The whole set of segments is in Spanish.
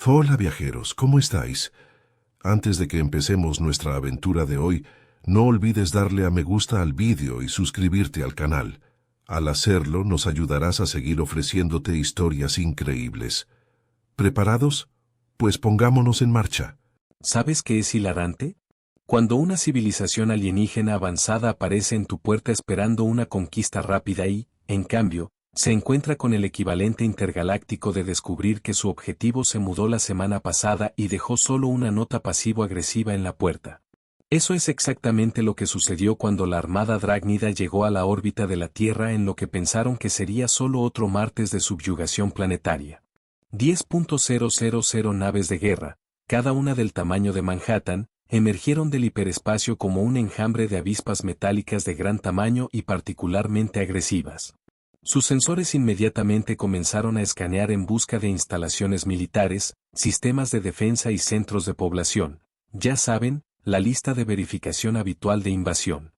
Hola viajeros, ¿cómo estáis? Antes de que empecemos nuestra aventura de hoy, no olvides darle a me gusta al vídeo y suscribirte al canal. Al hacerlo, nos ayudarás a seguir ofreciéndote historias increíbles. ¿Preparados? Pues pongámonos en marcha. ¿Sabes qué es hilarante? Cuando una civilización alienígena avanzada aparece en tu puerta esperando una conquista rápida y, en cambio, se encuentra con el equivalente intergaláctico de descubrir que su objetivo se mudó la semana pasada y dejó solo una nota pasivo-agresiva en la puerta. Eso es exactamente lo que sucedió cuando la Armada Drácnida llegó a la órbita de la Tierra en lo que pensaron que sería solo otro martes de subyugación planetaria. 10.000 naves de guerra, cada una del tamaño de Manhattan, emergieron del hiperespacio como un enjambre de avispas metálicas de gran tamaño y particularmente agresivas. Sus sensores inmediatamente comenzaron a escanear en busca de instalaciones militares, sistemas de defensa y centros de población. Ya saben, la lista de verificación habitual de invasión.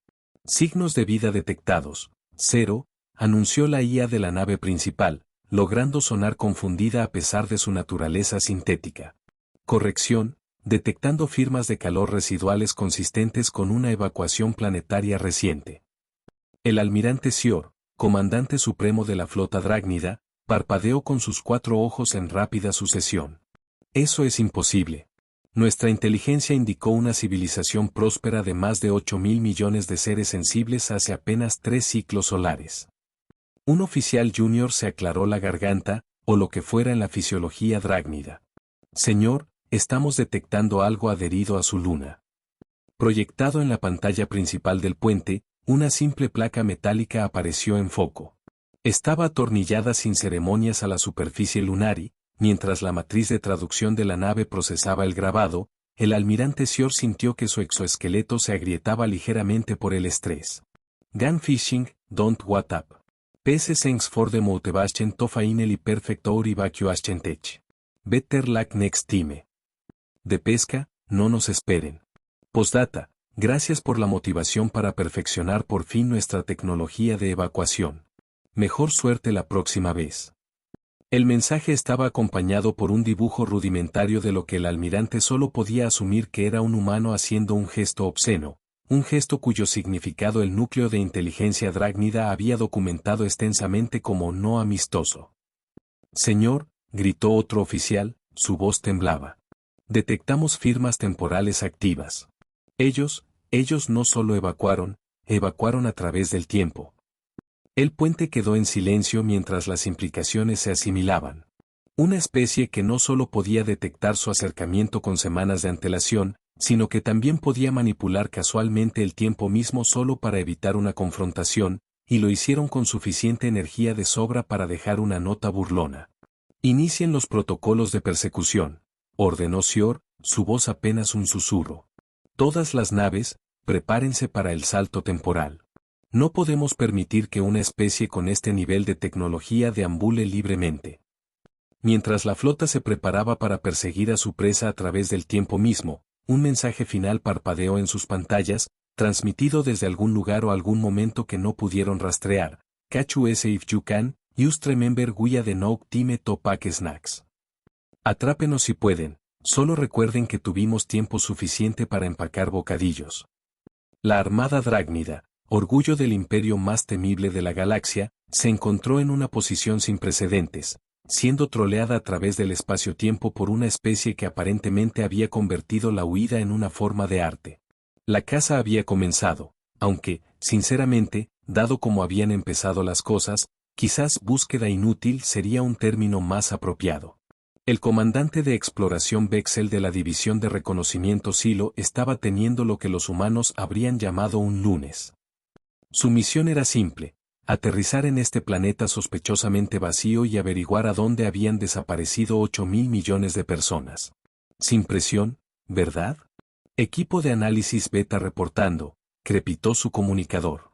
Signos de vida detectados. 0, anunció la IA de la nave principal, logrando sonar confundida a pesar de su naturaleza sintética. Corrección, detectando firmas de calor residuales consistentes con una evacuación planetaria reciente. El almirante Sior, comandante supremo de la flota Drácnida, parpadeó con sus 4 ojos en rápida sucesión. Eso es imposible. Nuestra inteligencia indicó una civilización próspera de más de 8.000 millones de seres sensibles hace apenas 3 ciclos solares. Un oficial junior se aclaró la garganta, o lo que fuera en la fisiología drácnida. Señor, estamos detectando algo adherido a su luna. Proyectado en la pantalla principal del puente, una simple placa metálica apareció en foco. Estaba atornillada sin ceremonias a la superficie lunar y, mientras la matriz de traducción de la nave procesaba el grabado, el almirante Sior sintió que su exoesqueleto se agrietaba ligeramente por el estrés. Gun fishing, don't what up. PS thanks for the motivation to finally perfect our evacuation tech. Better luck next time. De pesca, no nos esperen. Postdata, gracias por la motivación para perfeccionar por fin nuestra tecnología de evacuación. Mejor suerte la próxima vez. El mensaje estaba acompañado por un dibujo rudimentario de lo que el almirante solo podía asumir que era un humano haciendo un gesto obsceno, un gesto cuyo significado el núcleo de inteligencia drácnida había documentado extensamente como no amistoso. Señor, gritó otro oficial, su voz temblaba. Detectamos firmas temporales activas. Ellos no solo evacuaron a través del tiempo. El puente quedó en silencio mientras las implicaciones se asimilaban. Una especie que no solo podía detectar su acercamiento con semanas de antelación, sino que también podía manipular casualmente el tiempo mismo solo para evitar una confrontación, y lo hicieron con suficiente energía de sobra para dejar una nota burlona. Inicien los protocolos de persecución, ordenó Sior, su voz apenas un susurro. Todas las naves, prepárense para el salto temporal. No podemos permitir que una especie con este nivel de tecnología deambule libremente. Mientras la flota se preparaba para perseguir a su presa a través del tiempo mismo, un mensaje final parpadeó en sus pantallas, transmitido desde algún lugar o algún momento que no pudieron rastrear. Catch us if you can, just remember we are the no time to pack snacks. Atrápenos si pueden, solo recuerden que tuvimos tiempo suficiente para empacar bocadillos. La Armada Drácnida, orgullo del imperio más temible de la galaxia, se encontró en una posición sin precedentes, siendo troleada a través del espacio-tiempo por una especie que aparentemente había convertido la huida en una forma de arte. La caza había comenzado, aunque, sinceramente, dado como habían empezado las cosas, quizás búsqueda inútil sería un término más apropiado. El comandante de exploración Bexel de la División de Reconocimiento Silo estaba teniendo lo que los humanos habrían llamado un lunes. Su misión era simple, aterrizar en este planeta sospechosamente vacío y averiguar a dónde habían desaparecido 8.000 millones de personas. Sin presión, ¿verdad? Equipo de análisis beta reportando, crepitó su comunicador.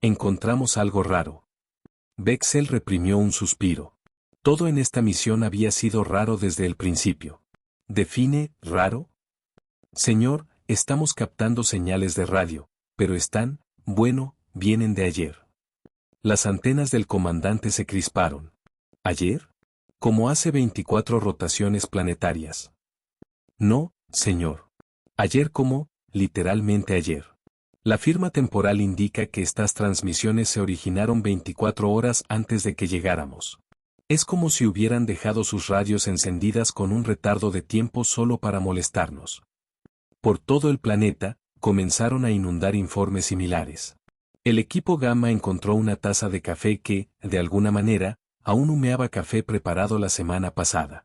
Encontramos algo raro. Bexel reprimió un suspiro. Todo en esta misión había sido raro desde el principio. ¿Define raro? Señor, estamos captando señales de radio, pero vienen de ayer. Las antenas del comandante se crisparon. ¿Ayer? Como hace 24 rotaciones planetarias. No, señor. Ayer como, literalmente ayer. La firma temporal indica que estas transmisiones se originaron 24 horas antes de que llegáramos. Es como si hubieran dejado sus radios encendidas con un retardo de tiempo solo para molestarnos. Por todo el planeta, comenzaron a inundar informes similares. El equipo Gamma encontró una taza de café que, de alguna manera, aún humeaba café preparado la semana pasada.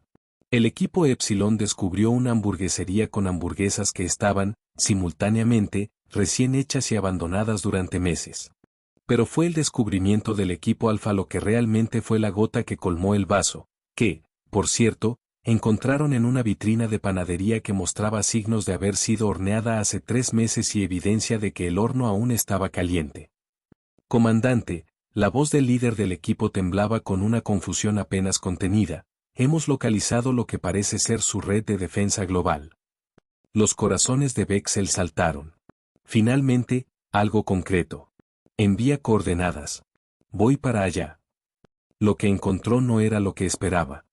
El equipo Epsilon descubrió una hamburguesería con hamburguesas que estaban, simultáneamente, recién hechas y abandonadas durante meses. Pero fue el descubrimiento del equipo Alfa lo que realmente fue la gota que colmó el vaso, que, por cierto, encontraron en una vitrina de panadería que mostraba signos de haber sido horneada hace 3 meses y evidencia de que el horno aún estaba caliente. Comandante, la voz del líder del equipo temblaba con una confusión apenas contenida. Hemos localizado lo que parece ser su red de defensa global. Los corazones de Bexel saltaron. Finalmente, algo concreto. Envía coordenadas. Voy para allá. Lo que encontró no era lo que esperaba.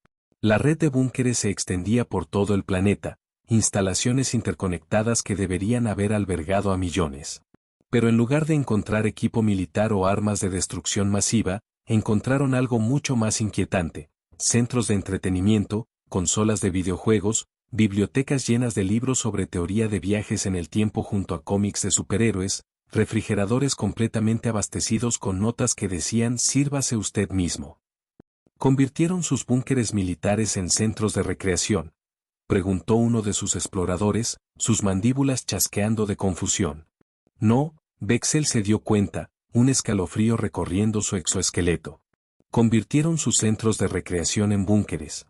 La red de búnkeres se extendía por todo el planeta, instalaciones interconectadas que deberían haber albergado a millones. Pero en lugar de encontrar equipo militar o armas de destrucción masiva, encontraron algo mucho más inquietante: centros de entretenimiento, consolas de videojuegos, bibliotecas llenas de libros sobre teoría de viajes en el tiempo junto a cómics de superhéroes, refrigeradores completamente abastecidos con notas que decían «sírvase usted mismo». ¿Convirtieron sus búnkeres militares en centros de recreación?, preguntó uno de sus exploradores, sus mandíbulas chasqueando de confusión. No, Bexel se dio cuenta, un escalofrío recorriendo su exoesqueleto. Convirtieron sus centros de recreación en búnkeres.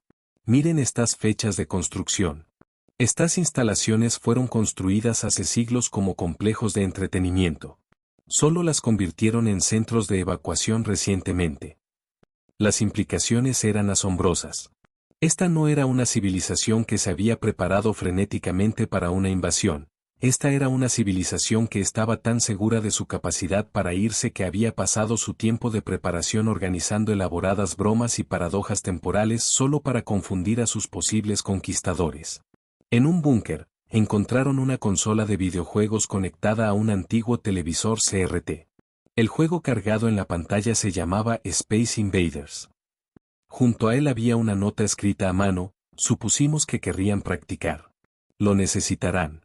Miren estas fechas de construcción. Estas instalaciones fueron construidas hace siglos como complejos de entretenimiento. Solo las convirtieron en centros de evacuación recientemente. Las implicaciones eran asombrosas. Esta no era una civilización que se había preparado frenéticamente para una invasión. Esta era una civilización que estaba tan segura de su capacidad para irse que había pasado su tiempo de preparación organizando elaboradas bromas y paradojas temporales solo para confundir a sus posibles conquistadores. En un búnker, encontraron una consola de videojuegos conectada a un antiguo televisor CRT. El juego cargado en la pantalla se llamaba Space Invaders. Junto a él había una nota escrita a mano: supusimos que querrían practicar. Lo necesitarán.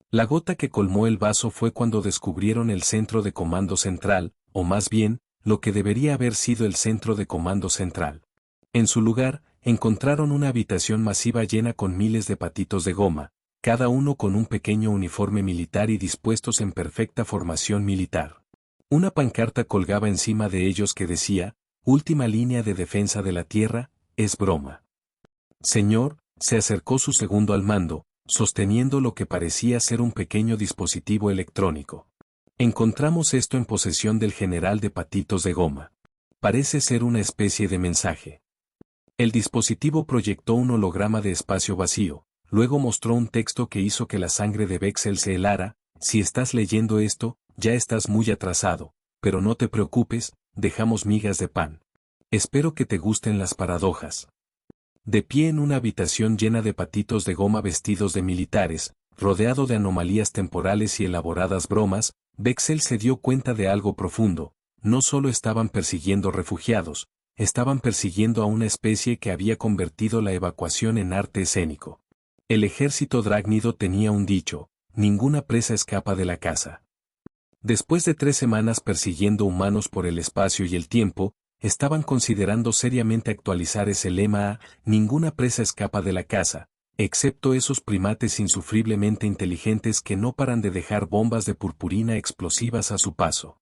La gota que colmó el vaso fue cuando descubrieron el centro de comando central, o más bien, lo que debería haber sido el centro de comando central. En su lugar, encontraron una habitación masiva llena con miles de patitos de goma, cada uno con un pequeño uniforme militar y dispuestos en perfecta formación militar. Una pancarta colgaba encima de ellos que decía: última línea de defensa de la Tierra, es broma. Señor, se acercó su segundo al mando, sosteniendo lo que parecía ser un pequeño dispositivo electrónico. Encontramos esto en posesión del general de patitos de goma. Parece ser una especie de mensaje. El dispositivo proyectó un holograma de espacio vacío, luego mostró un texto que hizo que la sangre de Bexel se helara: si estás leyendo esto, ya estás muy atrasado, pero no te preocupes, dejamos migas de pan. Espero que te gusten las paradojas. De pie en una habitación llena de patitos de goma vestidos de militares, rodeado de anomalías temporales y elaboradas bromas, Bexel se dio cuenta de algo profundo: no solo estaban persiguiendo refugiados, estaban persiguiendo a una especie que había convertido la evacuación en arte escénico. El ejército drácnido tenía un dicho: ninguna presa escapa de la caza. Después de 3 semanas persiguiendo humanos por el espacio y el tiempo, estaban considerando seriamente actualizar ese lema a ninguna presa escapa de la caza, excepto esos primates insufriblemente inteligentes que no paran de dejar bombas de purpurina explosivas a su paso.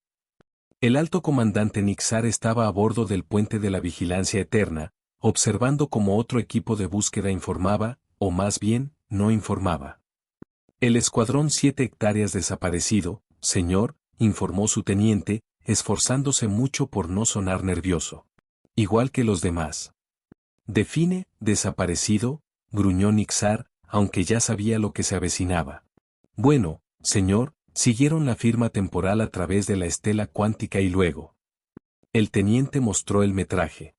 El alto comandante Nixar estaba a bordo del puente de la vigilancia eterna, observando cómo otro equipo de búsqueda informaba, o más bien, no informaba. El escuadrón 7 hectáreas desaparecido, señor, informó su teniente, esforzándose mucho por no sonar nervioso. Igual que los demás. Define, desaparecido, gruñó Nixar, aunque ya sabía lo que se avecinaba. Bueno, señor, siguieron la firma temporal a través de la estela cuántica y luego. El teniente mostró el metraje.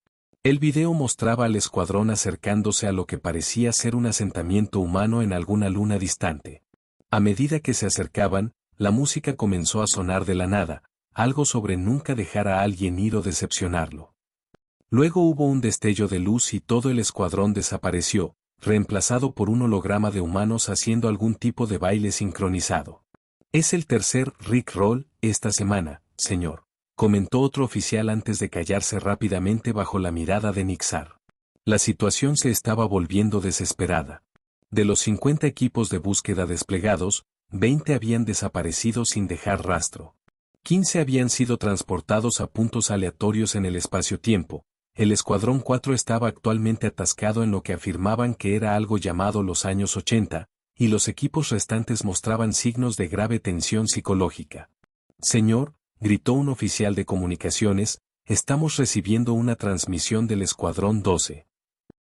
El video mostraba al escuadrón acercándose a lo que parecía ser un asentamiento humano en alguna luna distante. A medida que se acercaban, la música comenzó a sonar de la nada, algo sobre nunca dejar a alguien ir o decepcionarlo. Luego hubo un destello de luz y todo el escuadrón desapareció, reemplazado por un holograma de humanos haciendo algún tipo de baile sincronizado. Es el tercer Rick Roll esta semana, señor, comentó otro oficial antes de callarse rápidamente bajo la mirada de Nixar. La situación se estaba volviendo desesperada. De los 50 equipos de búsqueda desplegados, 20 habían desaparecido sin dejar rastro. 15 habían sido transportados a puntos aleatorios en el espacio-tiempo. El Escuadrón 4 estaba actualmente atascado en lo que afirmaban que era algo llamado los años 80, y los equipos restantes mostraban signos de grave tensión psicológica. Señor, gritó un oficial de comunicaciones, estamos recibiendo una transmisión del Escuadrón 12.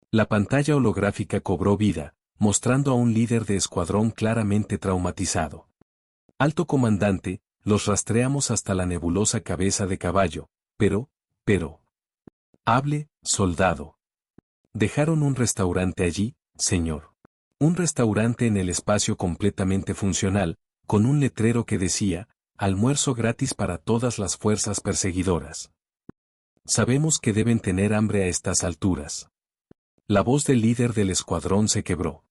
La pantalla holográfica cobró vida, mostrando a un líder de escuadrón claramente traumatizado. Alto comandante, los rastreamos hasta la nebulosa cabeza de caballo, pero... Hable, soldado. Dejaron un restaurante allí, señor. Un restaurante en el espacio completamente funcional, con un letrero que decía, almuerzo gratis para todas las fuerzas perseguidoras. Sabemos que deben tener hambre a estas alturas. La voz del líder del escuadrón se quebró.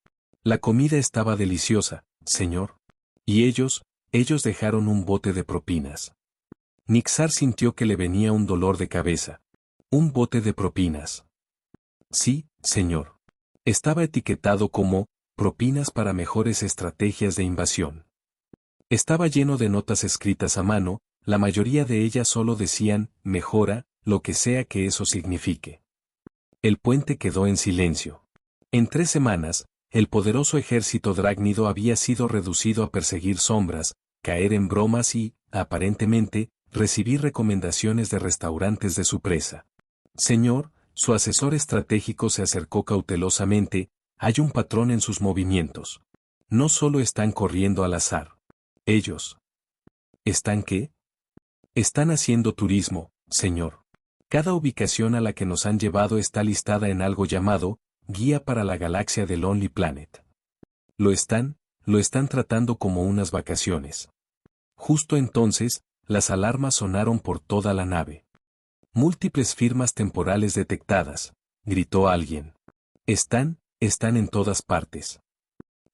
La comida estaba deliciosa, señor. Y ellos dejaron un bote de propinas. Nixar sintió que le venía un dolor de cabeza. Un bote de propinas. Sí, señor. Estaba etiquetado como, propinas para mejores estrategias de invasión. Estaba lleno de notas escritas a mano, la mayoría de ellas solo decían, mejora, lo que sea que eso signifique. El puente quedó en silencio. En 3 semanas, el poderoso ejército drácnido había sido reducido a perseguir sombras, caer en bromas y, aparentemente, recibir recomendaciones de restaurantes de su presa. Señor, su asesor estratégico se acercó cautelosamente, hay un patrón en sus movimientos. No solo están corriendo al azar. Ellos. ¿Están qué? Están haciendo turismo, señor. Cada ubicación a la que nos han llevado está listada en algo llamado, Guía para la Galaxia de Lonely Planet. Lo están tratando como unas vacaciones. Justo entonces, las alarmas sonaron por toda la nave. Múltiples firmas temporales detectadas, gritó alguien. Están en todas partes.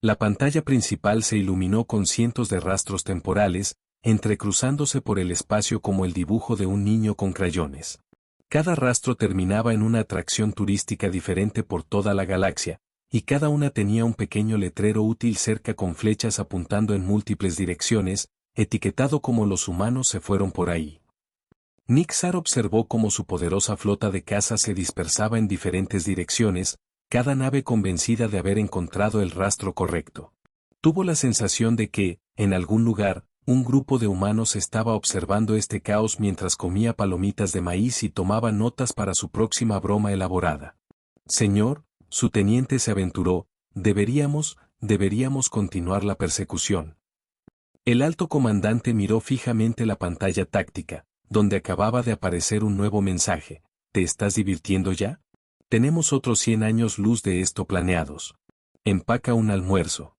La pantalla principal se iluminó con cientos de rastros temporales, entrecruzándose por el espacio como el dibujo de un niño con crayones. Cada rastro terminaba en una atracción turística diferente por toda la galaxia, y cada una tenía un pequeño letrero útil cerca con flechas apuntando en múltiples direcciones, etiquetado como los humanos se fueron por ahí. Nixar observó cómo su poderosa flota de caza se dispersaba en diferentes direcciones, cada nave convencida de haber encontrado el rastro correcto. Tuvo la sensación de que, en algún lugar, un grupo de humanos estaba observando este caos mientras comía palomitas de maíz y tomaba notas para su próxima broma elaborada. Señor, su teniente se aventuró, deberíamos continuar la persecución. El alto comandante miró fijamente la pantalla táctica, donde acababa de aparecer un nuevo mensaje. ¿Te estás divirtiendo ya? Tenemos otros 100 años luz de esto planeados. Empaca un almuerzo.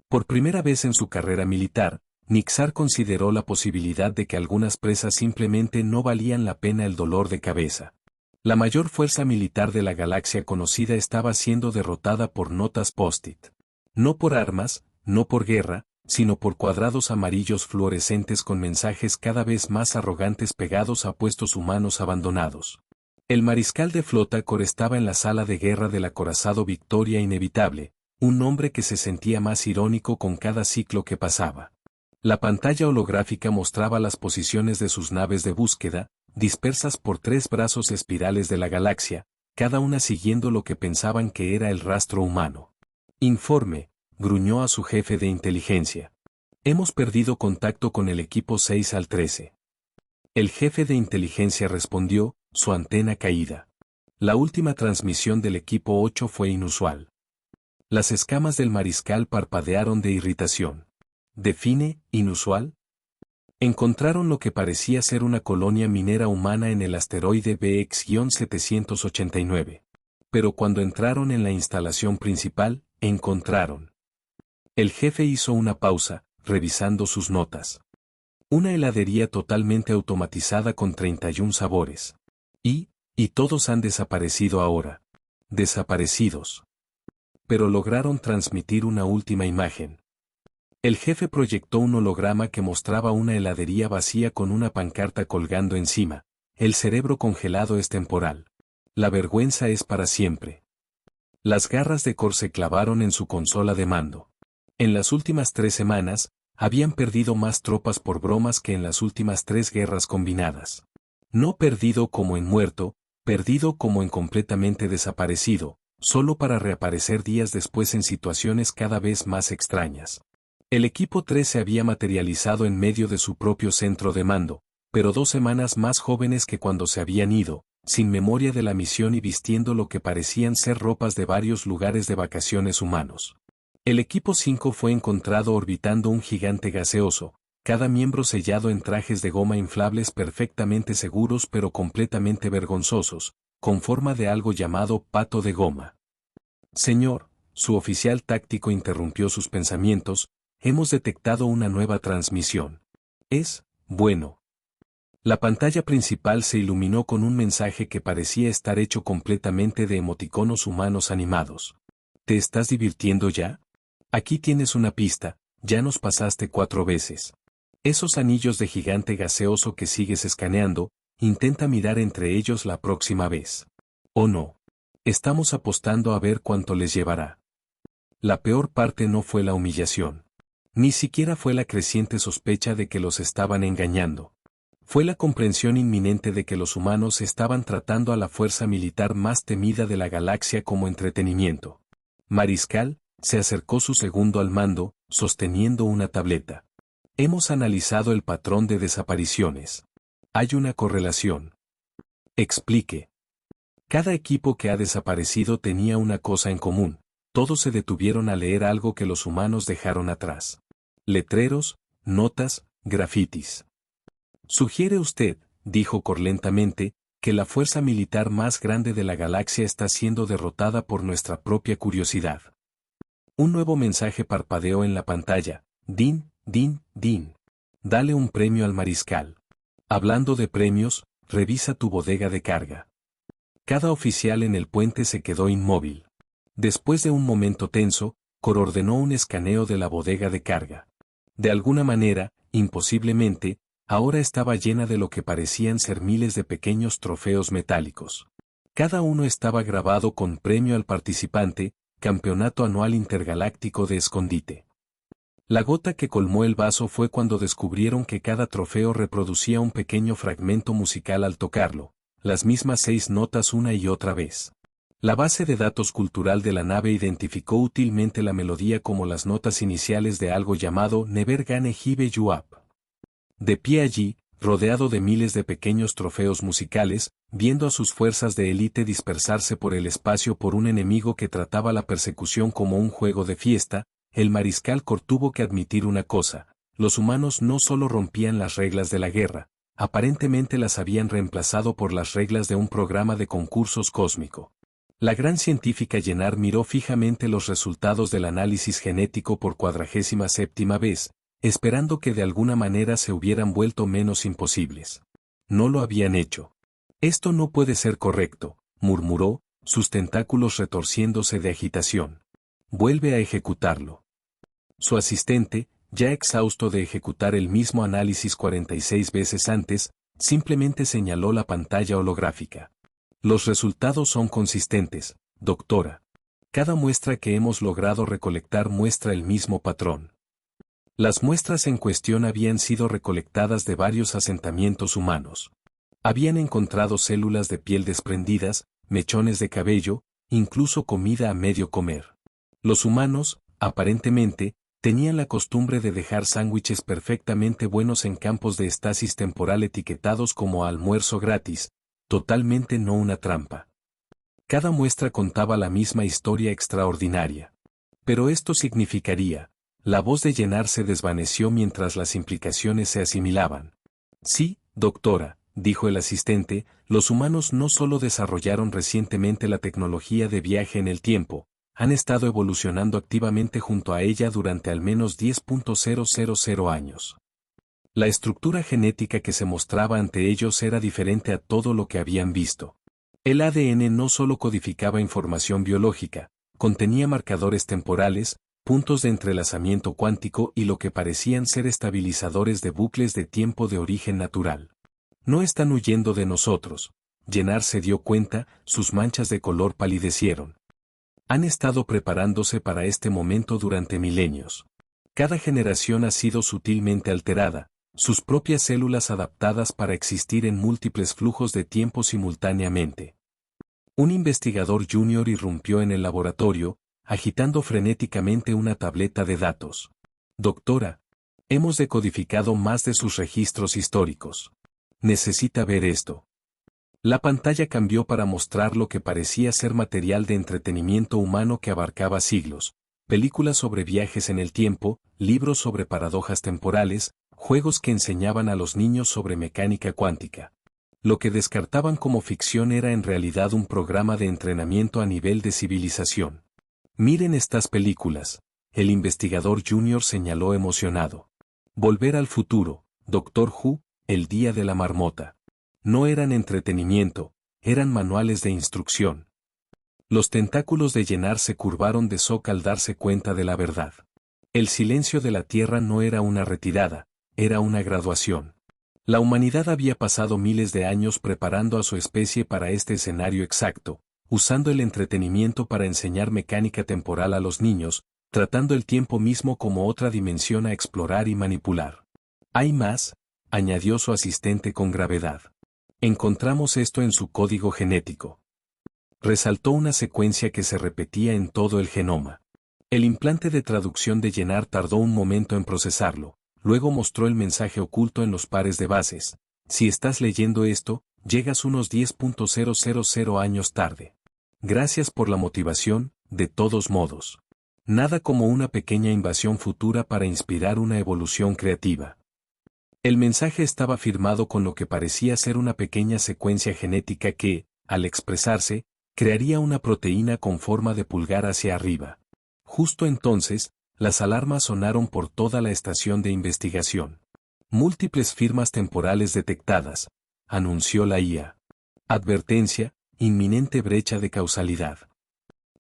Por primera vez en su carrera militar, Nixar consideró la posibilidad de que algunas presas simplemente no valían la pena el dolor de cabeza. La mayor fuerza militar de la galaxia conocida estaba siendo derrotada por notas post-it. No por armas, no por guerra, sino por cuadrados amarillos fluorescentes con mensajes cada vez más arrogantes pegados a puestos humanos abandonados. El mariscal de flota Cor estaba en la sala de guerra del acorazado Victoria Inevitable, un hombre que se sentía más irónico con cada ciclo que pasaba. La pantalla holográfica mostraba las posiciones de sus naves de búsqueda, dispersas por 3 brazos espirales de la galaxia, cada una siguiendo lo que pensaban que era el rastro humano. Informe, gruñó a su jefe de inteligencia. Hemos perdido contacto con el equipo 6 al 13. El jefe de inteligencia respondió, su antena caída. La última transmisión del equipo 8 fue inusual. Las escamas del mariscal parpadearon de irritación. ¿Define, inusual? Encontraron lo que parecía ser una colonia minera humana en el asteroide BX-789. Pero cuando entraron en la instalación principal, encontraron. El jefe hizo una pausa, revisando sus notas. Una heladería totalmente automatizada con 31 sabores. Y todos han desaparecido ahora. Desaparecidos. Pero lograron transmitir una última imagen. El jefe proyectó un holograma que mostraba una heladería vacía con una pancarta colgando encima. El cerebro congelado es temporal. La vergüenza es para siempre. Las garras de Cor se clavaron en su consola de mando. En las últimas 3 semanas, habían perdido más tropas por bromas que en las últimas 3 guerras combinadas. No perdido como en muerto, perdido como en completamente desaparecido, solo para reaparecer días después en situaciones cada vez más extrañas. El equipo 3 se había materializado en medio de su propio centro de mando, pero 2 semanas más jóvenes que cuando se habían ido, sin memoria de la misión y vistiendo lo que parecían ser ropas de varios lugares de vacaciones humanos. El equipo 5 fue encontrado orbitando un gigante gaseoso, cada miembro sellado en trajes de goma inflables perfectamente seguros pero completamente vergonzosos, con forma de algo llamado pato de goma. Señor, su oficial táctico interrumpió sus pensamientos, hemos detectado una nueva transmisión. Es, bueno. La pantalla principal se iluminó con un mensaje que parecía estar hecho completamente de emoticonos humanos animados. ¿Te estás divirtiendo ya? Aquí tienes una pista, ya nos pasaste 4 veces. Esos anillos de gigante gaseoso que sigues escaneando, intenta mirar entre ellos la próxima vez. ¿O no? Estamos apostando a ver cuánto les llevará. La peor parte no fue la humillación. Ni siquiera fue la creciente sospecha de que los estaban engañando. Fue la comprensión inminente de que los humanos estaban tratando a la fuerza militar más temida de la galaxia como entretenimiento. Mariscal, se acercó su segundo al mando, sosteniendo una tableta. Hemos analizado el patrón de desapariciones. Hay una correlación. Explique. Cada equipo que ha desaparecido tenía una cosa en común. Todos se detuvieron a leer algo que los humanos dejaron atrás. Letreros, notas, grafitis. Sugiere usted, dijo Cor lentamente, que la fuerza militar más grande de la galaxia está siendo derrotada por nuestra propia curiosidad. Un nuevo mensaje parpadeó en la pantalla. Din, din, din. Dale un premio al mariscal. Hablando de premios, revisa tu bodega de carga. Cada oficial en el puente se quedó inmóvil. Después de un momento tenso, Cor ordenó un escaneo de la bodega de carga. De alguna manera, imposiblemente, ahora estaba llena de lo que parecían ser miles de pequeños trofeos metálicos. Cada uno estaba grabado con premio al participante, Campeonato Anual Intergaláctico de Escondite. La gota que colmó el vaso fue cuando descubrieron que cada trofeo reproducía un pequeño fragmento musical al tocarlo, las mismas 6 notas una y otra vez. La base de datos cultural de la nave identificó útilmente la melodía como las notas iniciales de algo llamado Never Gonna Give You Up. De pie allí, rodeado de miles de pequeños trofeos musicales, viendo a sus fuerzas de élite dispersarse por el espacio por un enemigo que trataba la persecución como un juego de fiesta, el mariscal Cor tuvo que admitir una cosa: los humanos no solo rompían las reglas de la guerra, aparentemente las habían reemplazado por las reglas de un programa de concursos cósmico. La gran científica Llenar miró fijamente los resultados del análisis genético por 47ª vez, esperando que de alguna manera se hubieran vuelto menos imposibles. No lo habían hecho. Esto no puede ser correcto, murmuró, sus tentáculos retorciéndose de agitación. Vuelve a ejecutarlo. Su asistente, ya exhausto de ejecutar el mismo análisis 46 veces antes, simplemente señaló la pantalla holográfica. Los resultados son consistentes, doctora. Cada muestra que hemos logrado recolectar muestra el mismo patrón. Las muestras en cuestión habían sido recolectadas de varios asentamientos humanos. Habían encontrado células de piel desprendidas, mechones de cabello, incluso comida a medio comer. Los humanos, aparentemente, tenían la costumbre de dejar sándwiches perfectamente buenos en campos de estasis temporal etiquetados como almuerzo gratis, totalmente no una trampa. Cada muestra contaba la misma historia extraordinaria. Pero esto significaría, La voz de Llenar se desvaneció mientras las implicaciones se asimilaban. Sí, doctora, dijo el asistente, los humanos no solo desarrollaron recientemente la tecnología de viaje en el tiempo, han estado evolucionando activamente junto a ella durante al menos 10.000 años. La estructura genética que se mostraba ante ellos era diferente a todo lo que habían visto. El ADN no solo codificaba información biológica, contenía marcadores temporales, puntos de entrelazamiento cuántico y lo que parecían ser estabilizadores de bucles de tiempo de origen natural. No están huyendo de nosotros. Llenar se dio cuenta, sus manchas de color palidecieron. Han estado preparándose para este momento durante milenios. Cada generación ha sido sutilmente alterada, sus propias células adaptadas para existir en múltiples flujos de tiempo simultáneamente. Un investigador junior irrumpió en el laboratorio, agitando frenéticamente una tableta de datos. Doctora, hemos decodificado más de sus registros históricos. Necesita ver esto. La pantalla cambió para mostrar lo que parecía ser material de entretenimiento humano que abarcaba siglos, películas sobre viajes en el tiempo, libros sobre paradojas temporales, juegos que enseñaban a los niños sobre mecánica cuántica. Lo que descartaban como ficción era en realidad un programa de entrenamiento a nivel de civilización. Miren estas películas, el investigador junior señaló emocionado. Volver al futuro, Doctor Who, el día de la marmota. No eran entretenimiento, eran manuales de instrucción. Los tentáculos de Llenar se curvaron de shock al darse cuenta de la verdad. El silencio de la Tierra no era una retirada, era una graduación. La humanidad había pasado miles de años preparando a su especie para este escenario exacto, usando el entretenimiento para enseñar mecánica temporal a los niños, tratando el tiempo mismo como otra dimensión a explorar y manipular. Hay más, añadió su asistente con gravedad. Encontramos esto en su código genético. Resaltó una secuencia que se repetía en todo el genoma. El implante de traducción de Llenar tardó un momento en procesarlo, luego mostró el mensaje oculto en los pares de bases. Si estás leyendo esto, llegas unos 10.000 años tarde. Gracias por la motivación, de todos modos. Nada como una pequeña invasión futura para inspirar una evolución creativa. El mensaje estaba firmado con lo que parecía ser una pequeña secuencia genética que, al expresarse, crearía una proteína con forma de pulgar hacia arriba. Justo entonces, las alarmas sonaron por toda la estación de investigación. Múltiples firmas temporales detectadas, anunció la IA. Advertencia, inminente brecha de causalidad.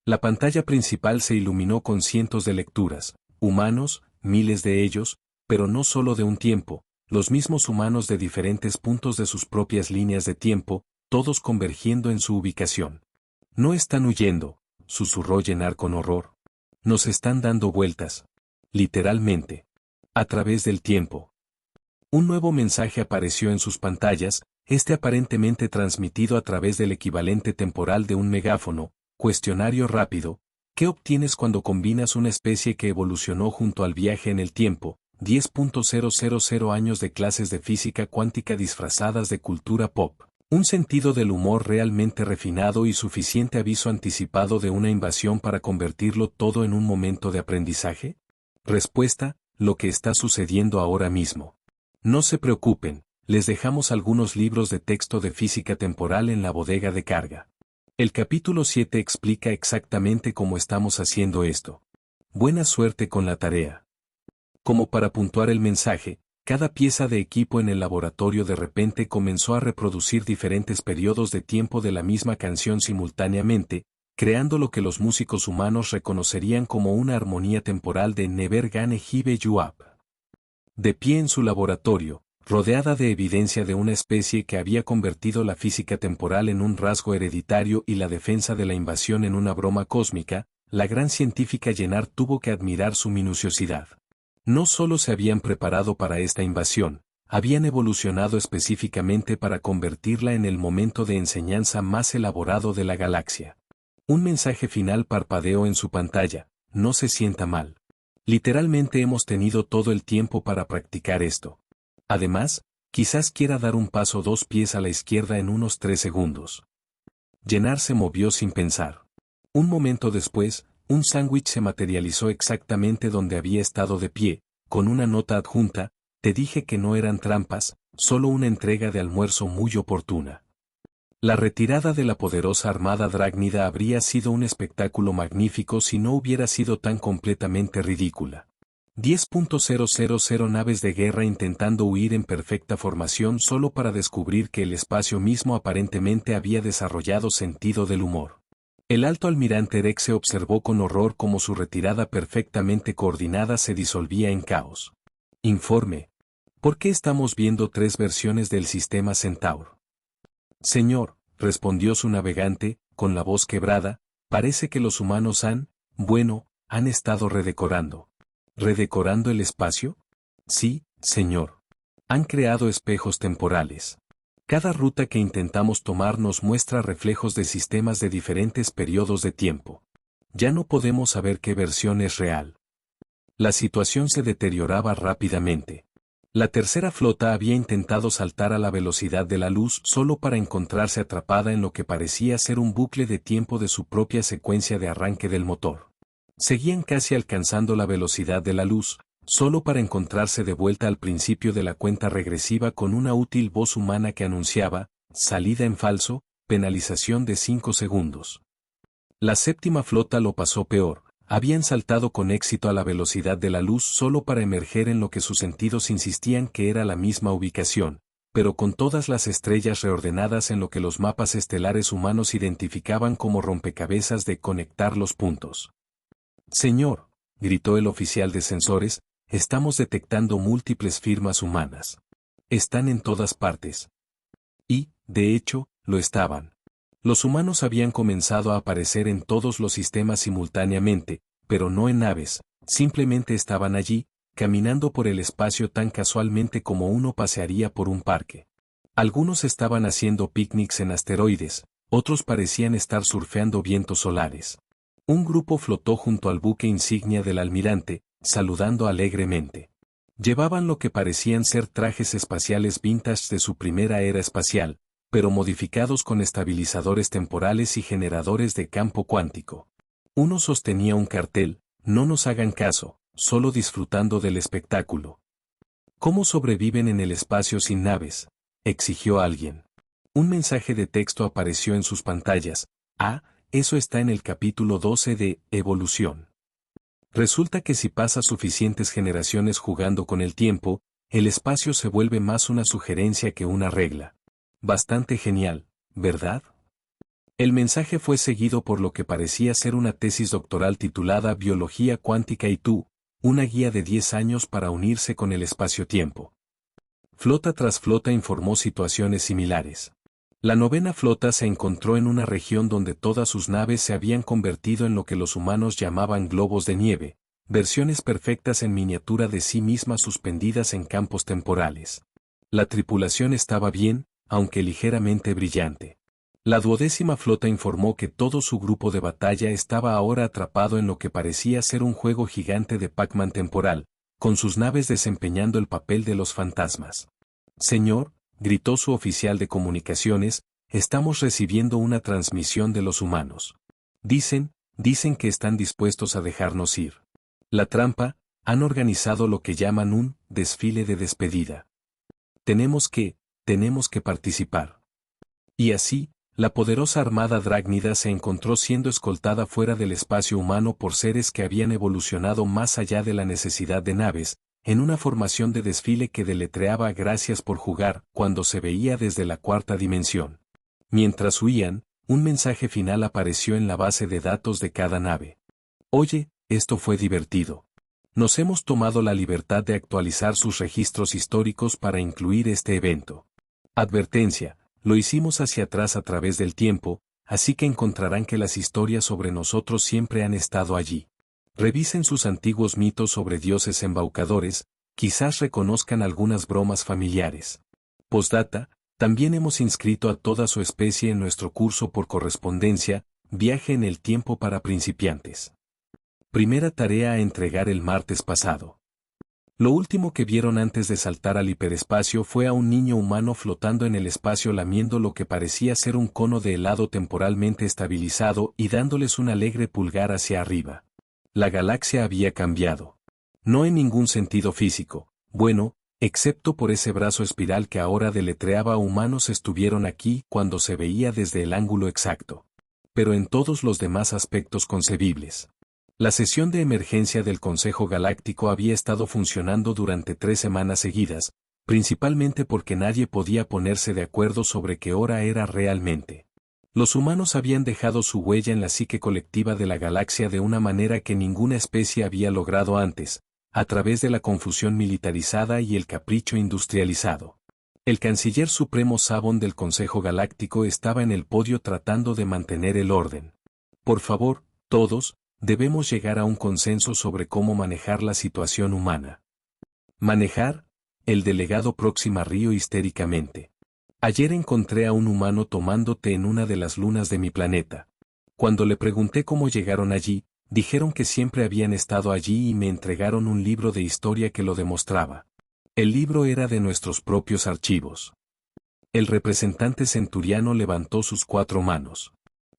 La pantalla principal se iluminó con cientos de lecturas, humanos, miles de ellos, pero no solo de un tiempo, los mismos humanos de diferentes puntos de sus propias líneas de tiempo, todos convergiendo en su ubicación. No están huyendo, susurró Llenar con horror. Nos están dando vueltas. Literalmente. A través del tiempo. Un nuevo mensaje apareció en sus pantallas, este aparentemente transmitido a través del equivalente temporal de un megáfono. Cuestionario rápido. ¿Qué obtienes cuando combinas una especie que evolucionó junto al viaje en el tiempo? 10.000 años de clases de física cuántica disfrazadas de cultura pop. Un sentido del humor realmente refinado y suficiente aviso anticipado de una invasión para convertirlo todo en un momento de aprendizaje. Respuesta, lo que está sucediendo ahora mismo. No se preocupen, les dejamos algunos libros de texto de física temporal en la bodega de carga. El capítulo 7 explica exactamente cómo estamos haciendo esto. Buena suerte con la tarea. Como para puntuar el mensaje, cada pieza de equipo en el laboratorio de repente comenzó a reproducir diferentes periodos de tiempo de la misma canción simultáneamente, creando lo que los músicos humanos reconocerían como una armonía temporal de Never Gonna Give You Up. De pie en su laboratorio, rodeada de evidencia de una especie que había convertido la física temporal en un rasgo hereditario y la defensa de la invasión en una broma cósmica, la gran científica Llenar tuvo que admirar su minuciosidad. No solo se habían preparado para esta invasión, habían evolucionado específicamente para convertirla en el momento de enseñanza más elaborado de la galaxia. Un mensaje final parpadeó en su pantalla: no se sienta mal. Literalmente hemos tenido todo el tiempo para practicar esto. Además, quizás quiera dar un paso 2 pies a la izquierda en unos 3 segundos. Llenar se movió sin pensar. Un momento después, Un sándwich se materializó exactamente donde había estado de pie, con una nota adjunta: te dije que no eran trampas, solo una entrega de almuerzo muy oportuna. La retirada de la poderosa armada drácnida habría sido un espectáculo magnífico si no hubiera sido tan completamente ridícula. 10.000 naves de guerra intentando huir en perfecta formación solo para descubrir que el espacio mismo aparentemente había desarrollado sentido del humor. El alto almirante Rex se observó con horror cómo su retirada perfectamente coordinada se disolvía en caos. Informe. ¿Por qué estamos viendo 3 versiones del sistema Centaur? Señor, respondió su navegante, con la voz quebrada, parece que los humanos han estado redecorando. ¿Redecorando el espacio? Sí, señor. Han creado espejos temporales. Cada ruta que intentamos tomar nos muestra reflejos de sistemas de diferentes periodos de tiempo. Ya no podemos saber qué versión es real. La situación se deterioraba rápidamente. La tercera flota había intentado saltar a la velocidad de la luz solo para encontrarse atrapada en lo que parecía ser un bucle de tiempo de su propia secuencia de arranque del motor. Seguían casi alcanzando la velocidad de la luz, solo para encontrarse de vuelta al principio de la cuenta regresiva con una útil voz humana que anunciaba: salida en falso, penalización de 5 segundos. La séptima flota lo pasó peor. Habían saltado con éxito a la velocidad de la luz solo para emerger en lo que sus sentidos insistían que era la misma ubicación, pero con todas las estrellas reordenadas en lo que los mapas estelares humanos identificaban como rompecabezas de conectar los puntos. Señor, gritó el oficial de sensores, estamos detectando múltiples firmas humanas. Están en todas partes. Y, de hecho, lo estaban. Los humanos habían comenzado a aparecer en todos los sistemas simultáneamente, pero no en naves, simplemente estaban allí, caminando por el espacio tan casualmente como uno pasearía por un parque. Algunos estaban haciendo picnics en asteroides, otros parecían estar surfeando vientos solares. Un grupo flotó junto al buque insignia del almirante, saludando alegremente. Llevaban lo que parecían ser trajes espaciales vintage de su primera era espacial, pero modificados con estabilizadores temporales y generadores de campo cuántico. Uno sostenía un cartel: no nos hagan caso, solo disfrutando del espectáculo. ¿Cómo sobreviven en el espacio sin naves?, exigió alguien. Un mensaje de texto apareció en sus pantallas: eso está en el capítulo 12 de Evolución. Resulta que si pasas suficientes generaciones jugando con el tiempo, el espacio se vuelve más una sugerencia que una regla. Bastante genial, ¿verdad? El mensaje fue seguido por lo que parecía ser una tesis doctoral titulada Biología cuántica y tú, una guía de 10 años para unirse con el espacio-tiempo. Flota tras flota informó situaciones similares. La novena flota se encontró en una región donde todas sus naves se habían convertido en lo que los humanos llamaban globos de nieve, versiones perfectas en miniatura de sí mismas suspendidas en campos temporales. La tripulación estaba bien, aunque ligeramente brillante. La 12ª flota informó que todo su grupo de batalla estaba ahora atrapado en lo que parecía ser un juego gigante de Pac-Man temporal, con sus naves desempeñando el papel de los fantasmas. Señor, gritó su oficial de comunicaciones, estamos recibiendo una transmisión de los humanos. Dicen que están dispuestos a dejarnos ir. La trampa, han organizado lo que llaman un desfile de despedida. Tenemos que participar. Y así, la poderosa armada drácnida se encontró siendo escoltada fuera del espacio humano por seres que habían evolucionado más allá de la necesidad de naves, en una formación de desfile que deletreaba gracias por jugar cuando se veía desde la 4ª dimensión. Mientras huían, un mensaje final apareció en la base de datos de cada nave. Oye, esto fue divertido. Nos hemos tomado la libertad de actualizar sus registros históricos para incluir este evento. Advertencia, lo hicimos hacia atrás a través del tiempo, así que encontrarán que las historias sobre nosotros siempre han estado allí. Revisen sus antiguos mitos sobre dioses embaucadores, quizás reconozcan algunas bromas familiares. Postdata, también hemos inscrito a toda su especie en nuestro curso por correspondencia, Viaje en el tiempo para principiantes. Primera tarea a entregar el martes pasado. Lo último que vieron antes de saltar al hiperespacio fue a un niño humano flotando en el espacio lamiendo lo que parecía ser un cono de helado temporalmente estabilizado y dándoles un alegre pulgar hacia arriba. La galaxia había cambiado. No en ningún sentido físico, bueno, excepto por ese brazo espiral que ahora deletreaba humanos estuvieron aquí cuando se veía desde el ángulo exacto. Pero en todos los demás aspectos concebibles. La sesión de emergencia del Consejo Galáctico había estado funcionando durante 3 semanas seguidas, principalmente porque nadie podía ponerse de acuerdo sobre qué hora era realmente. Los humanos habían dejado su huella en la psique colectiva de la galaxia de una manera que ninguna especie había logrado antes, a través de la confusión militarizada y el capricho industrializado. El canciller supremo Sabon del Consejo Galáctico estaba en el podio tratando de mantener el orden. Por favor, todos, debemos llegar a un consenso sobre cómo manejar la situación humana. ¿Manejar? El delegado Próxima rió histéricamente. Ayer encontré a un humano tomando té en una de las lunas de mi planeta. Cuando le pregunté cómo llegaron allí, dijeron que siempre habían estado allí y me entregaron un libro de historia que lo demostraba. El libro era de nuestros propios archivos. El representante centuriano levantó sus 4 manos.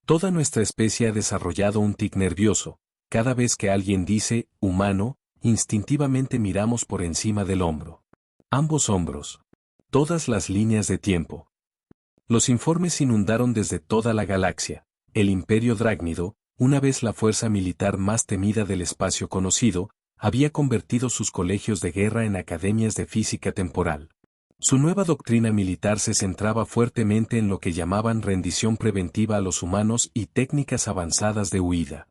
Toda nuestra especie ha desarrollado un tic nervioso. Cada vez que alguien dice, humano, instintivamente miramos por encima del hombro. Ambos hombros. Todas las líneas de tiempo. Los informes inundaron desde toda la galaxia. El Imperio Drácnido, una vez la fuerza militar más temida del espacio conocido, había convertido sus colegios de guerra en academias de física temporal. Su nueva doctrina militar se centraba fuertemente en lo que llamaban rendición preventiva a los humanos y técnicas avanzadas de huida.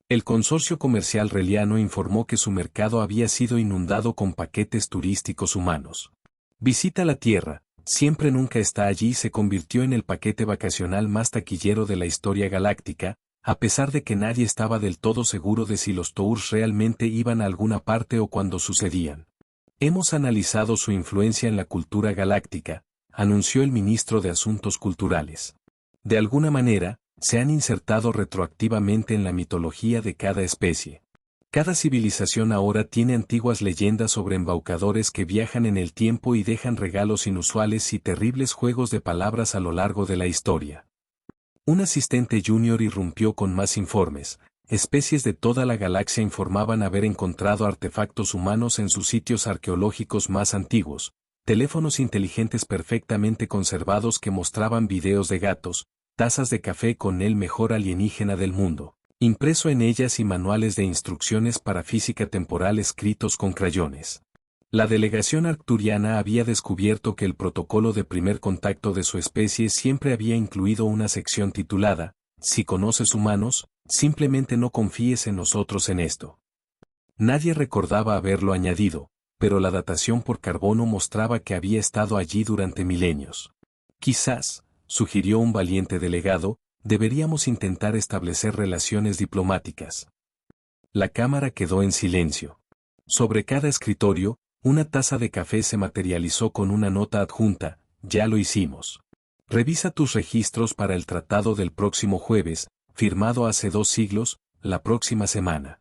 El consorcio comercial reliano informó que su mercado había sido inundado con paquetes turísticos humanos. Visita la Tierra, siempre nunca está allí se convirtió en el paquete vacacional más taquillero de la historia galáctica, a pesar de que nadie estaba del todo seguro de si los tours realmente iban a alguna parte o cuándo sucedían. Hemos analizado su influencia en la cultura galáctica, anunció el ministro de Asuntos Culturales. De alguna manera, se han insertado retroactivamente en la mitología de cada especie. Cada civilización ahora tiene antiguas leyendas sobre embaucadores que viajan en el tiempo y dejan regalos inusuales y terribles juegos de palabras a lo largo de la historia. Un asistente junior irrumpió con más informes. Especies de toda la galaxia informaban haber encontrado artefactos humanos en sus sitios arqueológicos más antiguos, teléfonos inteligentes perfectamente conservados que mostraban videos de gatos, tazas de café con el mejor alienígena del mundo, impreso en ellas y manuales de instrucciones para física temporal escritos con crayones. La delegación arcturiana había descubierto que el protocolo de primer contacto de su especie siempre había incluido una sección titulada, si conoces humanos, simplemente no confíes en nosotros en esto. Nadie recordaba haberlo añadido, pero la datación por carbono mostraba que había estado allí durante milenios. Quizás, sugirió un valiente delegado, deberíamos intentar establecer relaciones diplomáticas. La cámara quedó en silencio. Sobre cada escritorio, una taza de café se materializó con una nota adjunta, ya lo hicimos. Revisa tus registros para el tratado del próximo jueves, firmado hace 2 siglos, la próxima semana.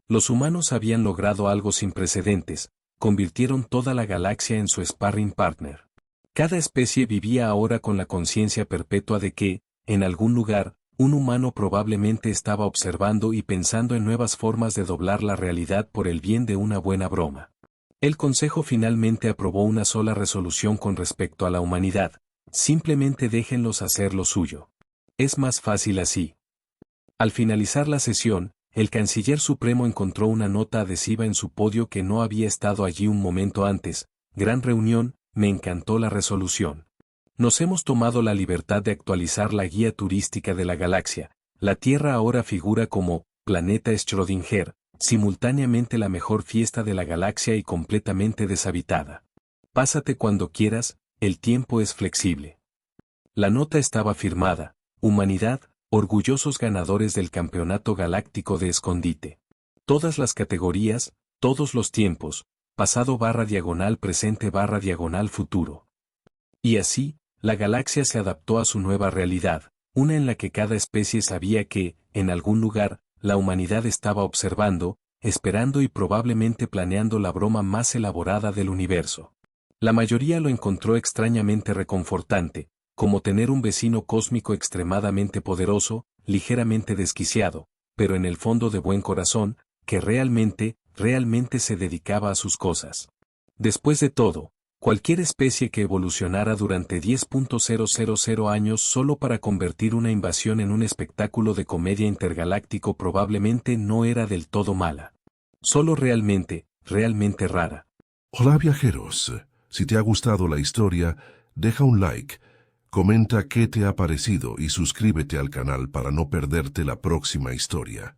Los humanos habían logrado algo sin precedentes, convirtieron toda la galaxia en su sparring partner. Cada especie vivía ahora con la conciencia perpetua de que, en algún lugar, un humano probablemente estaba observando y pensando en nuevas formas de doblar la realidad por el bien de una buena broma. El Consejo finalmente aprobó una sola resolución con respecto a la humanidad, simplemente déjenlos hacer lo suyo. Es más fácil así. Al finalizar la sesión, el canciller supremo encontró una nota adhesiva en su podio que no había estado allí un momento antes. Gran reunión, me encantó la resolución. Nos hemos tomado la libertad de actualizar la guía turística de la galaxia. La Tierra ahora figura como planeta Schrödinger, simultáneamente la mejor fiesta de la galaxia y completamente deshabitada. Pásate cuando quieras, el tiempo es flexible. La nota estaba firmada, Humanidad, orgullosos ganadores del Campeonato Galáctico de Escondite. Todas las categorías, todos los tiempos, pasado/diagonal presente/diagonal futuro. Y así, la galaxia se adaptó a su nueva realidad, una en la que cada especie sabía que, en algún lugar, la humanidad estaba observando, esperando y probablemente planeando la broma más elaborada del universo. La mayoría lo encontró extrañamente reconfortante, como tener un vecino cósmico extremadamente poderoso, ligeramente desquiciado, pero en el fondo de buen corazón, que realmente se dedicaba a sus cosas. Después de todo, cualquier especie que evolucionara durante 10.000 años solo para convertir una invasión en un espectáculo de comedia intergaláctico probablemente no era del todo mala. Solo realmente rara. Hola viajeros, si te ha gustado la historia, deja un like, comenta qué te ha parecido y suscríbete al canal para no perderte la próxima historia.